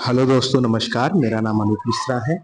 Hello दोस्तों, नमस्कार। मेरा नाम अनूप मिश्रा है।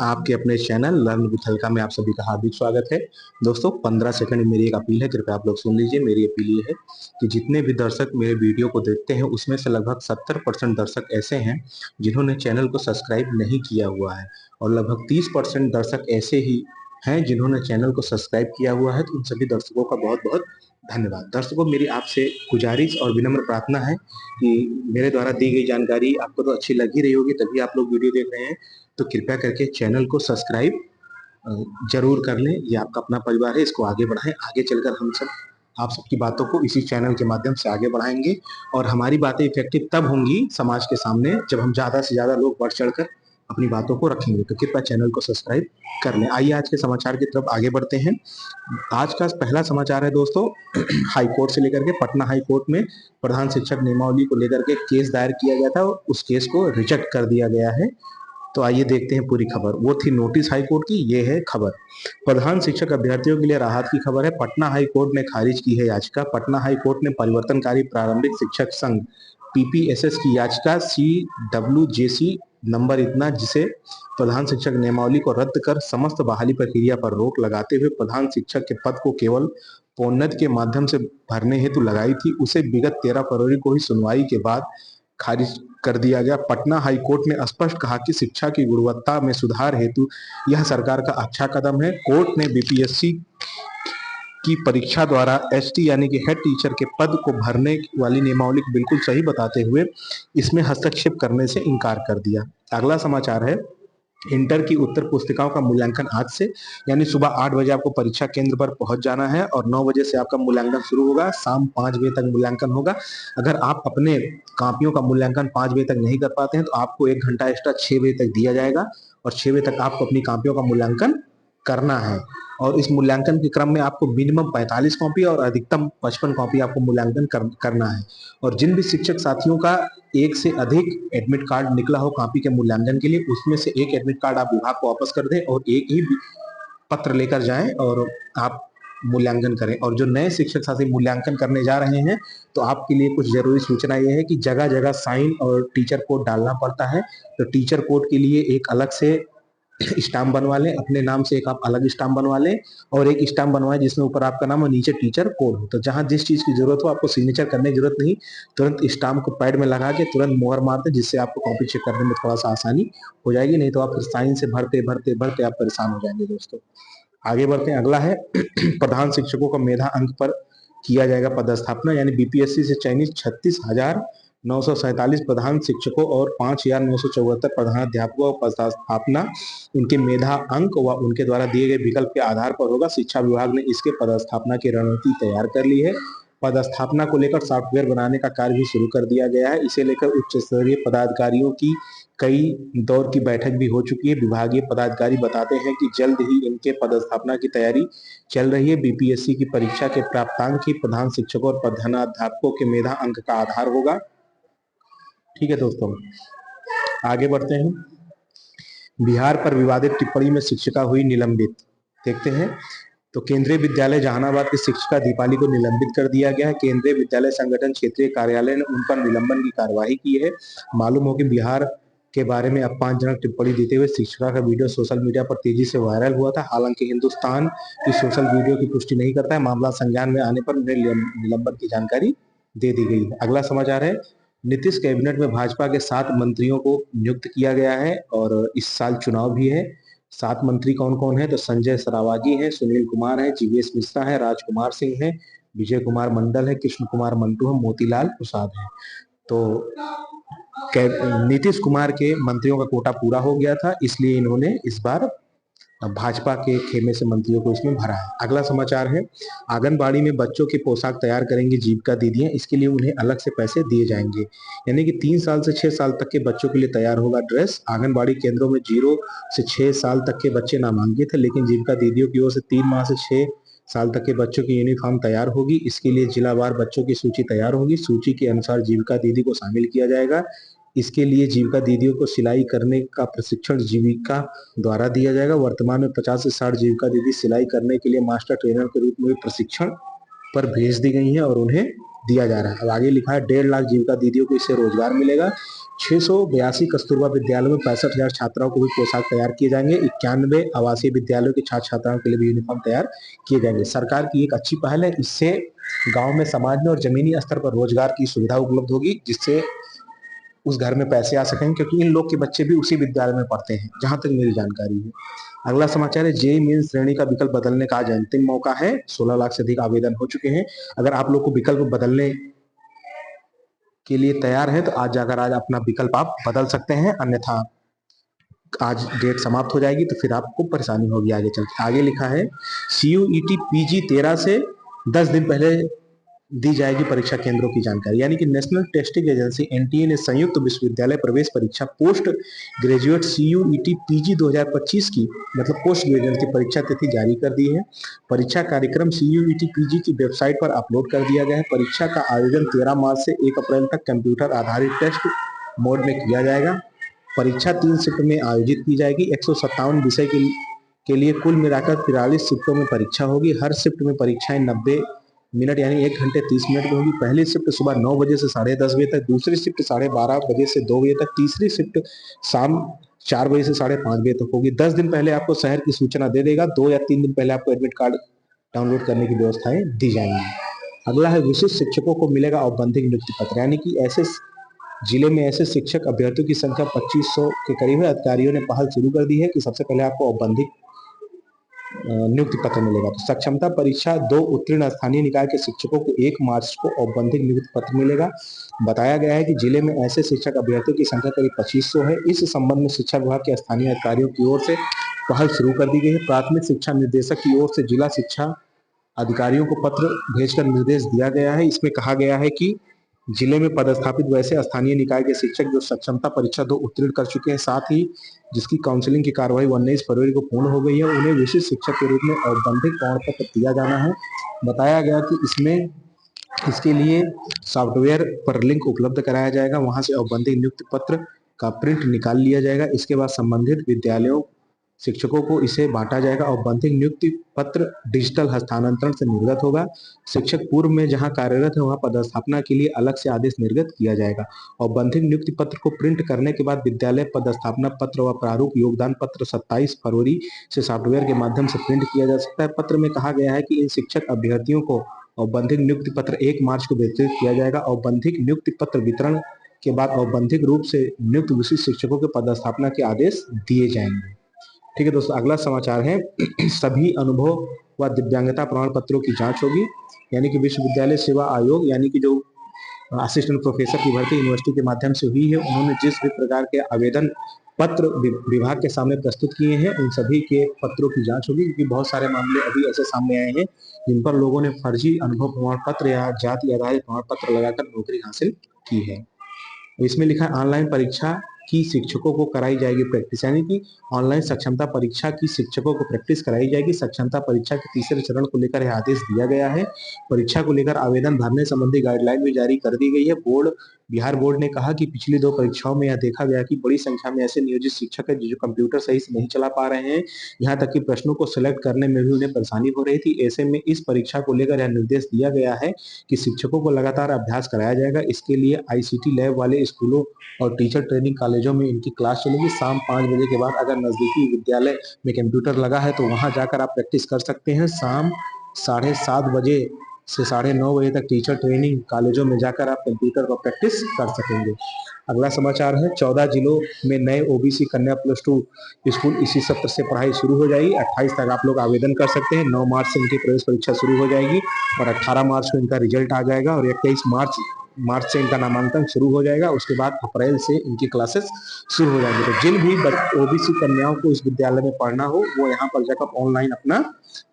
आपके अपने चैनल लर्न विथ हल्का में आप सभी का हार्दिक स्वागत है। दोस्तों, 15 सेकंड मेरी एक अपील है, कृपया आप लोग सुन लीजिए। मेरी अपील ये है कि जितने भी दर्शक मेरे वीडियो को देखते हैं उसमें से लगभग 70% दर्शक ऐसे हैं जिन्होंने चैनल को सब्सक्राइब नहीं किया हुआ है, और लगभग 30% दर्शक ऐसे ही हैं जिन्होंने चैनल को सब्सक्राइब किया हुआ है। तो उन सभी दर्शकों का बहुत बहुत धन्यवाद। दर्शकों, मेरी आपसे गुजारिश और विनम्र प्रार्थना है कि मेरे द्वारा दी गई जानकारी आपको तो अच्छी लग ही रही होगी, तभी आप लोग वीडियो देख रहे हैं। तो कृपया करके चैनल को सब्सक्राइब जरूर कर लें। ये आपका अपना परिवार है, इसको आगे बढ़ाएं। आगे चलकर हम सब आप सबकी बातों को इसी चैनल के माध्यम से आगे बढ़ाएंगे, और हमारी बातें इफेक्टिव तब होंगी समाज के सामने जब हम ज्यादा से ज्यादा लोग बढ़ चढ़कर अपनी बातों को रखेंगे। तो कृपया चैनल को सब्सक्राइब कर लें। आइए आज के समाचार की तरफ आगे बढ़ते हैं। आज का पहला समाचार है दोस्तों, हाई कोर्ट से लेकर के पटना हाई कोर्ट में प्रधान शिक्षक नियमावली को लेकर के केस दायर किया गया था, उस केस को रिजेक्ट कर दिया गया है। तो आइए देखते हैं पूरी खबर। वो थी नोटिस हाई कोर्ट की, ये है खबर। प्रधान शिक्षक अभ्यर्थियों के लिए राहत की खबर है। पटना हाई कोर्ट ने खारिज की है याचिका। पटना हाई कोर्ट ने परिवर्तनकारी प्रारंभिक शिक्षक संघ पीपीएसएस की याचिका CWJC नंबर इतना, जिसे प्रधान शिक्षक नियमावली को रद्द कर समस्त बहाली प्रक्रिया पर रोक लगाते हुए प्रधान शिक्षक के पद को केवल प्रोन्नति के माध्यम से भरने हेतु लगाई थी, उसे विगत 13 फरवरी को ही सुनवाई के बाद खारिज कर दिया गया। पटना हाई कोर्ट ने स्पष्ट कहा कि शिक्षा की गुणवत्ता में सुधार हेतु यह सरकार का अच्छा कदम है। कोर्ट ने बीपीएससी की परीक्षा द्वारा एसटी यानी कि हेड टीचर के पद को भरने वाली नियमावली को बिल्कुल सही बताते हुए इसमें हस्तक्षेप करने से इनकार कर दिया। अगला समाचार है, इंटर की उत्तर पुस्तिकाओं का मूल्यांकन आज से, यानी सुबह 8 बजे आपको परीक्षा केंद्र पर पहुंच जाना है और 9 बजे से आपका मूल्यांकन शुरू होगा। शाम 5 बजे तक मूल्यांकन होगा। अगर आप अपने कापियों का मूल्यांकन 5 बजे तक नहीं कर पाते हैं तो आपको 1 घंटा एक्स्ट्रा 6 बजे तक दिया जाएगा, और 6 बजे तक आपको अपनी कापियों का मूल्यांकन करना है। और इस मूल्यांकन के क्रम में आपको मिनिमम 45 कॉपी और अधिकतम 55 कॉपी आपको मूल्यांकन करना है। और जिन भी शिक्षक साथियों का एक से अधिक एडमिट कार्ड निकला हो कॉपी के मूल्यांकन के लिए, उसमें से एक एडमिट कार्ड आप विभाग को वापस कर दें और एक ही पत्र लेकर जाएं और आप मूल्यांकन करें। और जो नए शिक्षक साथी मूल्यांकन करने जा रहे हैं, तो आपके लिए कुछ जरूरी सूचना यह है कि जगह जगह साइन और टीचर कोड डालना पड़ता है। तो टीचर कोड के लिए एक अलग से स्टाम्प बनवा लें, अपने नाम से एक आप अलग स्टाम्प बनवा लें, और एक स्टाम्प बनवाएं जिसमें ऊपर आपका नाम और नीचे टीचर कोड हो। तो जहां जिस चीज की जरूरत हो आपको सिग्नेचर करने की जरूरत नहीं, तुरंत स्टाम्प को पैड में लगा के तुरंत मोहर मार दें, जिससे आपको कॉपी चेक करने में थोड़ा सा आसानी हो जाएगी। नहीं तो आप फिर साइन से भरते भरते भरते आप परेशान हो जाएंगे दोस्तों। आगे बढ़ते हैं। अगला है प्रधान शिक्षकों का मेधा अंक पर किया जाएगा पदस्थापना, यानी बीपीएससी से चयनित 36,947 प्रधान शिक्षकों और 5,974 प्रधानाध्यापकों का पदस्थापना उनके मेधा अंक व उनके द्वारा दिए गए विकल्प के आधार पर होगा। शिक्षा विभाग ने इसके पदस्थापना की रणनीति तैयार कर ली है। पदस्थापना को लेकर सॉफ्टवेयर बनाने का कार्य भी शुरू कर दिया गया है। इसे लेकर उच्च स्तरीय पदाधिकारियों की कई दौर की बैठक भी हो चुकी है। विभागीय पदाधिकारी बताते हैं कि जल्द ही इनके पदस्थापना की तैयारी चल रही है। बीपीएससी की परीक्षा के प्राप्तांक ही प्रधान शिक्षकों और प्रधानाध्यापकों के मेधा अंक का आधार होगा। ठीक है दोस्तों, आगे बढ़ते हैं। बिहार पर विवादित टिप्पणी में शिक्षिका हुई निलंबित। देखते हैं। तो केंद्रीय विद्यालय जहानाबाद की शिक्षिका दीपाली को निलंबित कर दिया गया है। केंद्रीय विद्यालय संगठन क्षेत्रीय कार्यालय ने उन पर निलंबन की कार्यवाही की है। मालूम हो कि बिहार के बारे में अपमानजनक टिप्पणी देते हुए शिक्षिका का वीडियो सोशल मीडिया पर तेजी से वायरल हुआ था। हालांकि हिंदुस्तान की सोशल वीडियो की पुष्टि नहीं करता है। मामला संज्ञान में आने पर उन्हें निलंबन की जानकारी दे दी गई है। अगला समाचार है, नीतीश कैबिनेट में भाजपा के 7 मंत्रियों को नियुक्त किया गया है, और इस साल चुनाव भी है। 7 मंत्री कौन कौन है? तो संजय सरावागी है, सुनील कुमार है, जीवीएस मिश्रा है, राजकुमार सिंह है, विजय कुमार मंडल है, कृष्ण कुमार मंटू है, मोतीलाल प्रसाद है। तो नीतीश कुमार के मंत्रियों का कोटा पूरा हो गया था, इसलिए इन्होंने इस बार भाजपा के खेमे से मंत्रियों को इसमें भरा है। अगला समाचार है, आंगनबाड़ी में बच्चों के पोशाक तैयार करेंगी जीविका दीदियां। इसके लिए उन्हें अलग से पैसे दिए जाएंगे, यानी कि 3 साल से 6 साल तक के बच्चों के लिए तैयार होगा ड्रेस। आंगनबाड़ी केंद्रों में 0 से 6 साल तक के बच्चे नामांकित है, लेकिन जीविका दीदियों की ओर से 3 माह से 6 साल तक के बच्चों की यूनिफॉर्म तैयार होगी। इसके लिए जिलावार बच्चों की सूची तैयार होगी। सूची के अनुसार जीविका दीदी को शामिल किया जाएगा। इसके लिए जीविका दीदियों को सिलाई करने का प्रशिक्षण जीविका द्वारा दिया जाएगा। वर्तमान में 50 से 60 जीविका दीदी सिलाई करने के लिए मास्टर ट्रेनर के रूप में प्रशिक्षण पर भेज दी गई हैं और उन्हें दिया जा रहा है। अब आगे लिखा है 1.5 लाख जीविका दीदियों को इससे रोजगार मिलेगा। 682 कस्तूरबा विद्यालयों में 65,000 छात्राओं को भी पोशाक तैयार किए जाएंगे। 91 आवासीय विद्यालयों के छात्र छात्राओं के लिए भी यूनिफॉर्म तैयार किए जाएंगे। सरकार की एक अच्छी पहल है। इससे गांव में, समाज में और जमीनी स्तर पर रोजगार की सुविधा उपलब्ध होगी, जिससे उस घर में पैसे आ सकेंगे, क्योंकि इन लोग के बच्चे भी उसी विद्यालय में पढ़ते हैं, जहां तक मेरी जानकारी है। अगला समाचार है, जेईई मेन श्रेणी का विकल्प बदलने का आज अंतिम मौका है। 16 लाख से अधिक आवेदन हो चुके हैं। अगर आप लोग को विकल्प बदलने के लिए तैयार है तो आज जाकर आज अपना विकल्प आप बदल सकते हैं, अन्यथा आज डेट समाप्त हो जाएगी तो फिर आपको परेशानी होगी आगे चल के। आगे लिखा है, CUET PG 13 से 10 दिन पहले दी जाएगी परीक्षा केंद्रों की जानकारी। यानी कि नेशनल टेस्टिंग एजेंसी NTA ने संयुक्त विश्वविद्यालय प्रवेश परीक्षा पोस्ट ग्रेजुएट CUET PG 2025 की, मतलब पोस्ट ग्रेजुएट की परीक्षा तिथि जारी कर दी है। परीक्षा कार्यक्रम CUET PG की वेबसाइट पर अपलोड कर दिया गया है। परीक्षा का आयोजन 13 मार्च से 1 अप्रैल तक कंप्यूटर आधारित टेस्ट मोड में किया जाएगा। परीक्षा 3 शिफ्ट में आयोजित की जाएगी। 157 विषय के लिए कुल मिलाकर 43 शिफ्टों में परीक्षा होगी। हर शिफ्ट में परीक्षाएं 90 मिनट यानी 1 घंटे 30 मिनट में होगी। पहली शिफ्ट सुबह 9 बजे से 10:30 बजे तक, दूसरी शिफ्ट 12:30 बजे से 2 बजे तक, तीसरी शिफ्ट शाम 4 बजे से 5:30 बजे तक होगी। 10 दिन पहले आपको शहर की सूचना दे देगा। 2 या 3 दिन पहले आपको एडमिट कार्ड डाउनलोड करने की व्यवस्थाएं दी जाएंगी। अगला है, विशिष्ट शिक्षकों को मिलेगा औपबंधिक नियुक्ति पत्र। यानी कि ऐसे जिले में ऐसे शिक्षक अभ्यर्थियों की संख्या 2500 के करीब है। अधिकारियों ने पहल शुरू कर दी है कि सबसे पहले आपको औपबंधिक नियुक्ति पत्र मिलेगा। तो सक्षमता परीक्षा 2 उत्तीर्ण स्थानीय निकाय के शिक्षकों को 1 मार्च को औपबंधिक नियुक्ति पत्र मिलेगा। बताया गया है कि जिले में ऐसे शिक्षक अभ्यर्थियों की संख्या करीब 2500 है। इस संबंध में शिक्षा विभाग के स्थानीय अधिकारियों की ओर से पहल शुरू कर दी गई है। प्राथमिक शिक्षा निर्देशक की ओर से जिला शिक्षा अधिकारियों को पत्र भेजकर निर्देश दिया गया है। इसमें कहा गया है कि जिले में पदस्थापित वैसे स्थानीय निकाय के शिक्षक जो सक्षमता परीक्षा 2 उत्तीर्ण कर चुके हैं, साथ ही जिसकी काउंसलिंग की कार्रवाई 19 फरवरी को पूर्ण हो गई है, उन्हें विशिष्ट शिक्षक के रूप में औपबंधिक प्रमाण पत्र दिया जाना है। बताया गया कि इसके लिए सॉफ्टवेयर पर लिंक उपलब्ध कराया जाएगा, वहां से औपबंधिक नियुक्ति पत्र का प्रिंट निकाल लिया जाएगा। इसके बाद संबंधित विद्यालयों शिक्षकों को इसे बांटा जाएगा। औपबंधिक नियुक्ति पत्र डिजिटल हस्तांतरण से निर्गत होगा। शिक्षक पूर्व में जहां कार्यरत है वहां पदस्थापना के लिए अलग से आदेश निर्गत किया जाएगा। औपबंधिक नियुक्ति पत्र को प्रिंट करने के बाद विद्यालय पदस्थापना पत्र व प्रारूप योगदान पत्र 27 फरवरी से सॉफ्टवेयर के माध्यम से प्रिंट किया जा सकता है। पत्र में कहा गया है कि इन शिक्षक अभ्यर्थियों को औपबंधिक नियुक्ति पत्र 1 मार्च को वितरित किया जाएगा। औपबंधिक नियुक्ति पत्र वितरण के बाद औपबंधिक रूप से नियुक्त विशिष्ट शिक्षकों के पदस्थापना के आदेश दिए जाएंगे। ठीक है दोस्तों, अगला समाचार है, सभी अनुभव व दिव्यांगता प्रमाण पत्रों की जांच होगी। यानी कि विश्वविद्यालय सेवा आयोग, यानी कि जो असिस्टेंट प्रोफेसर की भर्ती यूनिवर्सिटी के माध्यम से हुई है, उन्होंने जिस भी प्रकार के आवेदन पत्र विभाग के सामने प्रस्तुत किए हैं, उन सभी के पत्रों की जांच होगी, क्योंकि बहुत सारे मामले अभी ऐसे सामने आए हैं जिन पर लोगों ने फर्जी अनुभव प्रमाण पत्र या जाति आधारित प्रमाण पत्र लगाकर नौकरी हासिल की है। इसमें लिखा है, ऑनलाइन परीक्षा की शिक्षकों को कराई जाएगी प्रैक्टिस। यानी कि ऑनलाइन सक्षमता परीक्षा की शिक्षकों को प्रैक्टिस कराई जाएगी। सक्षमता परीक्षा के तीसरे चरण को लेकर यह आदेश दिया गया है। परीक्षा को लेकर आवेदन भरने संबंधी गाइडलाइन भी जारी कर दी गई है। बिहार बोर्ड ने कहा कि पिछली 2 परीक्षाओं में यह देखा गया कि बड़ी संख्या में ऐसे नियोजित शिक्षक हैं जो कंप्यूटर सही से नहीं चला पा रहे हैं, यहाँ तक कि प्रश्नों को सिलेक्ट करने में भी उन्हें परेशानी हो रही थी। ऐसे में इस परीक्षा को लेकर यह निर्देश दिया गया है कि शिक्षकों को लगातार अभ्यास कराया जाएगा। इसके लिए ICT लैब वाले स्कूलों और टीचर ट्रेनिंग कॉलेजों में इनकी क्लास चलेगी। शाम 5 बजे के बाद अगर नजदीकी विद्यालय में कंप्यूटर लगा है तो वहां जाकर आप प्रैक्टिस कर सकते हैं। शाम 7:30 बजे से 9:30 बजे तक टीचर ट्रेनिंग कॉलेजों में जाकर आप कंप्यूटर पर प्रैक्टिस कर सकेंगे। अगला समाचार है, 14 जिलों में नए OBC कन्या +2 स्कूल इसी सत्र से पढ़ाई शुरू हो जाएगी। 28 तक आप लोग आवेदन कर सकते हैं। 9 मार्च से इनकी प्रवेश परीक्षा शुरू हो जाएगी और 18 मार्च को इनका रिजल्ट आ जाएगा और 21 मार्च से इनका नामांकन शुरू हो जाएगा। उसके बाद अप्रैल से इनकी क्लासेस शुरू हो जाएंगी। तो जिन भी OBC कन्याओं को इस विद्यालय में पढ़ना हो वो यहाँ पर जाकर ऑनलाइन अपना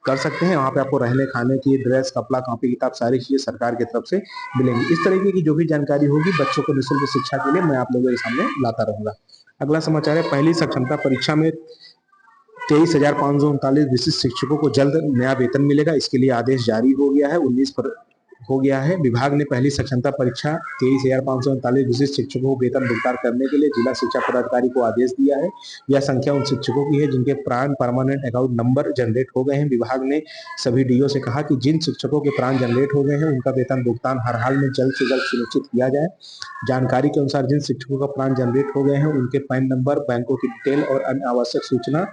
कर सकते हैं। वहाँ पे आपको रहने खाने की, ड्रेस, कपड़ा, कॉपी किताब सारी चीजें सरकार की तरफ से मिलेंगी। इस तरीके की जो भी जानकारी होगी बच्चों को निःशुल्क शिक्षा के लिए मैं आप लोगों के सामने लाता रहूंगा। अगला समाचार है, पहली सक्षमता परीक्षा में 23,539 विशिष्ट शिक्षकों को जल्द नया वेतन मिलेगा। इसके लिए आदेश जारी हो गया है। हो गया है। विभाग ने पहली सक्षमता परीक्षा 23,539 विशिष्ट शिक्षकों को वेतन भुगतान करने के लिए जिला शिक्षा पदाधिकारी को आदेश दिया है। यह संख्या उन शिक्षकों की है जिनके प्राण परमानेंट अकाउंट नंबर जनरेट हो गए हैं। विभाग ने सभी डीओ से कहा कि जिन शिक्षकों के प्राण जनरेट हो गए हैं उनका वेतन भुगतान हर हाल में जल्द से जल्द सुनिश्चित किया जाए। जानकारी के अनुसार जिन शिक्षकों का प्राण जनरेट हो गए हैं उनके पैन नंबर, बैंकों की डिटेल और अन्य आवश्यक सूचना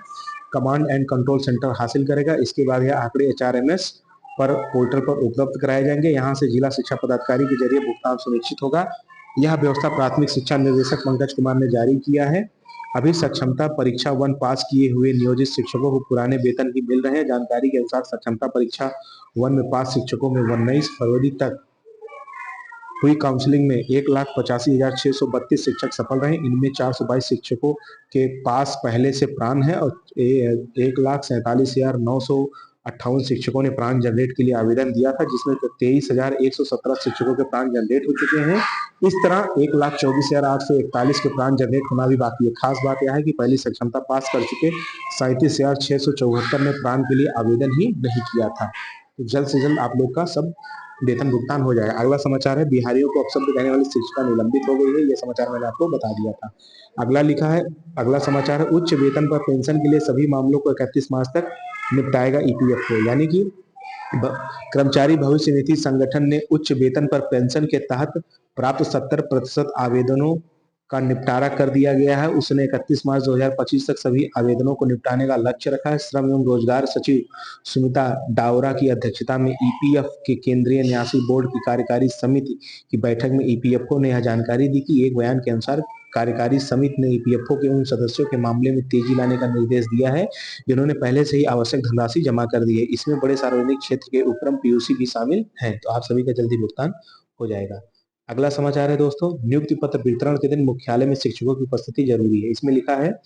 कमांड एंड कंट्रोल सेंटर हासिल करेगा। इसके बाद यह आंकड़े HRMS पर पोर्टल पर उपलब्ध कराए जाएंगे। यहां से जिला शिक्षा पदाधिकारी के जरिए भुगतान सुनिश्चित होगा। यह व्यवस्था प्राथमिक शिक्षा निर्देशक पंकज कुमार ने जारी किया है। अभी सक्षमता परीक्षा 1 पास किए हुए नियोजित शिक्षकों को पुराने वेतन ही मिल रहे हैं। जानकारी के अनुसार सक्षमता परीक्षा 1 में पास शिक्षकों में 19 फरवरी तक हुई काउंसलिंग में 1,85,632 शिक्षक सफल रहे। इनमें 422 शिक्षकों के पास पहले से प्राण है और 1,47,958 शिक्षकों ने प्राण जनरेट के लिए आवेदन दिया था, जिसमें 23,117 शिक्षकों के प्राण जनरेट हो चुके हैं। इस तरह 1,24,841 के प्राण जनरेट होना भी बाकी है। खास बात यह है कि पहली सक्षमता पास कर चुके 37,674 ने प्राण के लिए आवेदन ही नहीं किया था। तो जल्द से जल्द आप लोग का सब वेतन भुगतान हो जाएगा। अगला समाचार है, बिहारियों को अपशब्द कहने वाली शिक्षिका निलंबित हो गई है। यह समाचार मैंने आपको बता दिया था। अगला समाचार है, उच्च वेतन पर पेंशन के लिए सभी मामलों को 31 मार्च तक निपटाएगा EPFO। यानी कि कर्मचारी भविष्य निधि संगठन ने उच्च वेतन पर पेंशन के तहत प्राप्त 70% आवेदनों का निपटारा कर दिया गया है। उसने 31 मार्च 2025 तक सभी आवेदनों को निपटाने का लक्ष्य रखा है। श्रम एवं रोजगार सचिव सुमिता डावरा की अध्यक्षता में EPF के केंद्रीय न्यासी बोर्ड की कार्यकारी समिति की बैठक में EPFO ने यह जानकारी दी कि एक बयान के अनुसार कार्यकारी समिति ने EPFO के उन सदस्यों के मामले में तेजी लाने का निर्देश दिया है जिन्होंने पहले से ही आवश्यक धनराशि जमा कर दी है। इसमें बड़े सार्वजनिक क्षेत्र के उपक्रम PUC भी शामिल हैं। तो आप सभी का जल्दी भुगतान हो जाएगा। अगला समाचार है दोस्तों, नियुक्ति पत्र वितरण के दिन मुख्यालय में शिक्षकों की उपस्थिति जरूरी है। इसमें लिखा है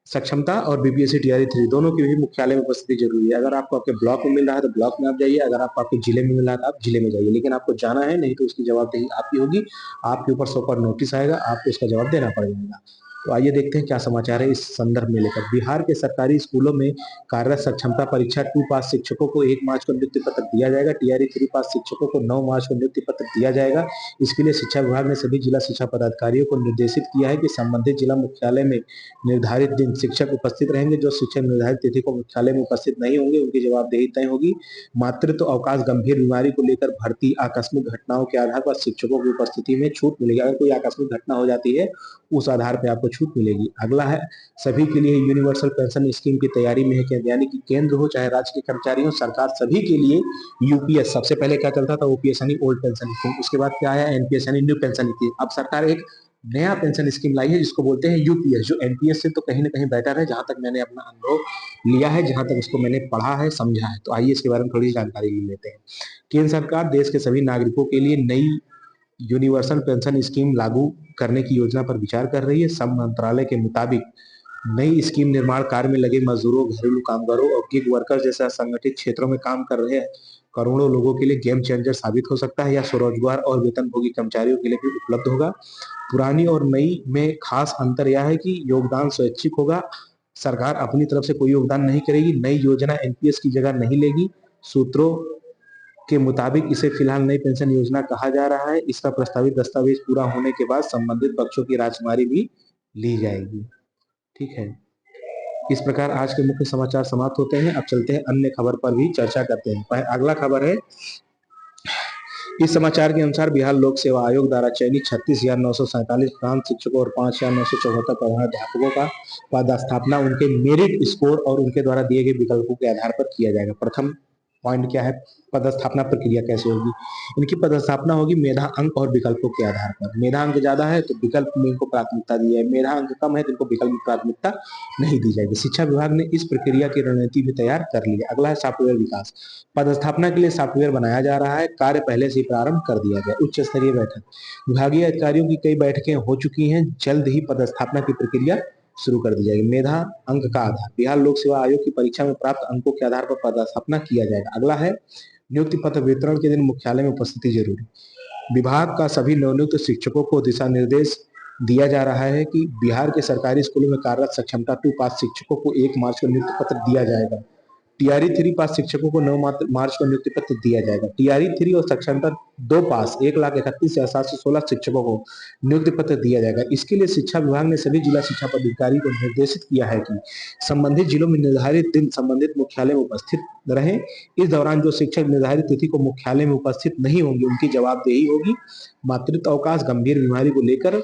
सक्षमता और BPSC TRE 3 दोनों की भी मुख्यालय में उपस्थिति जरूरी है। अगर आपको आपके ब्लॉक में मिल रहा है तो ब्लॉक में आप जाइए, अगर आपको आपके जिले में मिल रहा है तो आप जिले में जाइए, लेकिन आपको जाना है, नहीं तो उसकी जवाबदेही आपकी होगी। आपके ऊपर 100 पर नोटिस आएगा, आपको इसका जवाब देना पड़ेगा। तो आइए देखते हैं क्या समाचार है इस संदर्भ में लेकर। बिहार के सरकारी स्कूलों में कार्यरत सक्षमता परीक्षा 2 पास शिक्षकों को 1 मार्च को नियुक्ति पत्र दिया जाएगा। TRE 3 पास शिक्षकों को 9 मार्च को नियुक्ति पत्र दिया जाएगा। इसके लिए शिक्षा विभाग ने सभी जिला शिक्षा पदाधिकारियों को निर्देशित किया है कि संबंधित जिला मुख्यालय में निर्धारित दिन शिक्षक उपस्थित रहेंगे। जो शिक्षक निर्धारित तिथि को मुख्यालय में उपस्थित नहीं होंगे उनकी जवाबदेही तय होगी। मातृत्व अवकाश, गंभीर बीमारी को लेकर भर्ती, आकस्मिक घटनाओं के आधार पर शिक्षकों की उपस्थिति में छूट मिलेगी। अगर कोई आकस्मिक घटना हो जाती है उस आधार पर आपको छूट मिलेगी। अगला है, सभी के लिए यूनिवर्सल पेंशन स्कीम की तैयारी में है। यानी कि केंद्र हो चाहे राज्य के कर्मचारी हो, सरकार सभी के लिए UPS, सबसे पहले क्या चलता था OPS यानी ओल्ड पेंशन स्कीम, उसके बाद क्या आया NPS यानी न्यू पेंशन स्कीम। अब सरकार एक नया पेंशन स्कीम लाई है जिसको बोलते हैं UPS, जो NPS से तो कहीं ना कहीं बेटर है, जहां तक मैंने अपना अनुभव लिया है, जहां तक उसको मैंने पढ़ा है, समझा है। तो आइए इसके बारे में थोड़ी जानकारी ले लेते हैं। केंद्र सरकार देश के सभी नागरिकों के लिए नई यूनिवर्सल पेंशन स्कीम लागू करने की योजना पर विचार कर रही है। श्रम मंत्रालय के मुताबिक नई स्कीम निर्माण कार्य में लगे मजदूरों, घरेलू कामगारों और गिग वर्कर्स जैसे असंगठित क्षेत्रों में काम कर रहे करोड़ों लोगों के लिए गेम चेंजर साबित हो सकता है। यह स्वरोजगार और वेतनभोगी कर्मचारियों के लिए भी उपलब्ध होगा। पुरानी और नई में खास अंतर यह है कि योगदान स्वैच्छिक होगा। सरकार अपनी तरफ से कोई योगदान नहीं करेगी। नई योजना NPS की जगह नहीं लेगी। सूत्रों के मुताबिक इसे फिलहाल नई पेंशन योजना कहा जा रहा है। इसका प्रस्तावित दस्तावेज पूरा होने के बाद संबंधित पक्षों की राजकुमारी भी ली जाएगी। ठीक है, इस प्रकार आज के मुख्य समाचार समाप्त होते हैं। अब चलते हैं अन्य खबर पर भी चर्चा करते हैं। अगला खबर है, इस समाचार के अनुसार बिहार लोक सेवा आयोग द्वारा चयनित 36,947 प्रांत शिक्षकों और 5,974 प्रधानाध्यापकों का पदस्थापना उनके मेरिट स्कोर और उनके द्वारा दिए गए विकल्पों के आधार पर किया जाएगा। प्रथम पॉइंट क्या है, पदस्थापना प्रक्रिया कैसे होगी। इनकी पदस्थापना होगी मेधा अंक और विकल्पों के आधार पर। मेधा अंक ज्यादा है तो विकल्प में इनको प्राथमिकता दी जाएगी, मेधा अंक कम है तो इनको विकल्प में प्राथमिकता नहीं दी जाएगी। शिक्षा विभाग ने इस प्रक्रिया की रणनीति भी तैयार कर ली है। अगला है सॉफ्टवेयर विकास। पदस्थापना के लिए सॉफ्टवेयर बनाया जा रहा है, कार्य पहले से ही प्रारंभ कर दिया गया। उच्च स्तरीय बैठक, विभागीय अधिकारियों की कई बैठकें हो चुकी हैं, जल्द ही पदस्थापना की प्रक्रिया शुरू कर दी जाएगी। मेधा अंक का आधार, बिहार लोक सेवा आयोग की परीक्षा में प्राप्त अंकों के आधार पर पदस्थापना किया जाएगा। अगला है, नियुक्ति पत्र वितरण के दिन मुख्यालय में उपस्थिति जरूरी। विभाग का सभी नवनियुक्त शिक्षकों को दिशा निर्देश दिया जा रहा है कि बिहार के सरकारी स्कूलों में कार्यरत सक्षमता 2 पास शिक्षकों को 1 मार्च को नियुक्ति पत्र दिया जाएगा। टीआरई 3 पास शिक्षकों को 9 मार्च को नियुक्ति पत्र दिया जाएगा। टीआरई 3 और साक्षरता 2 पास 1,31,716 शिक्षकों को नियुक्ति पत्र दिया जाएगा। इसके लिए शिक्षा विभाग ने सभी जिला शिक्षा पदाधिकारी को निर्देशित किया है कि संबंधित जिलों में निर्धारित दिन संबंधित मुख्यालय में उपस्थित रहें। इस दौरान जो शिक्षक निर्धारित तिथि को मुख्यालय में उपस्थित नहीं होंगे, उनकी जवाबदेही होगी। मातृत्व अवकाश, गंभीर बीमारी को लेकर,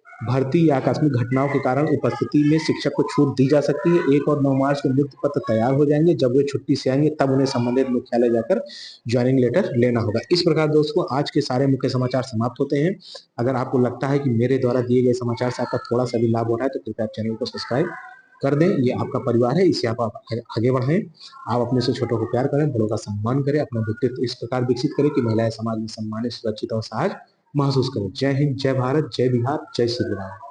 भर्ती या आकस्मिक घटनाओं के कारण उपस्थिति में शिक्षक को छूट दी जा सकती है। 1 और 9 मार्च को नियुक्ति पत्र तैयार हो जाएंगे। जब वे छुट्टी से आएंगे तब उन्हें संबंधित मुख्यालय जाकर ज्वाइनिंग लेटर लेना होगा। इस प्रकार दोस्तों आज के सारे मुख्य समाचार समाप्त होते हैं। अगर आपको लगता है कि मेरे द्वारा दिए गए समाचार से आपका थोड़ा सा भी लाभ हो रहा है तो कृपया चैनल को सब्सक्राइब कर दें। ये आपका परिवार है, इसे आप आगे बढ़ाएं। आप अपने से छोटों को प्यार करें, बड़ों का सम्मान करें, अपना व्यक्तित्व इस प्रकार विकसित करें कि महिलाएं समाज में सम्मानित, सुरक्षित और सहज महसूस करें। जय हिंद, जय भारत, जय बिहार, जय श्री राम।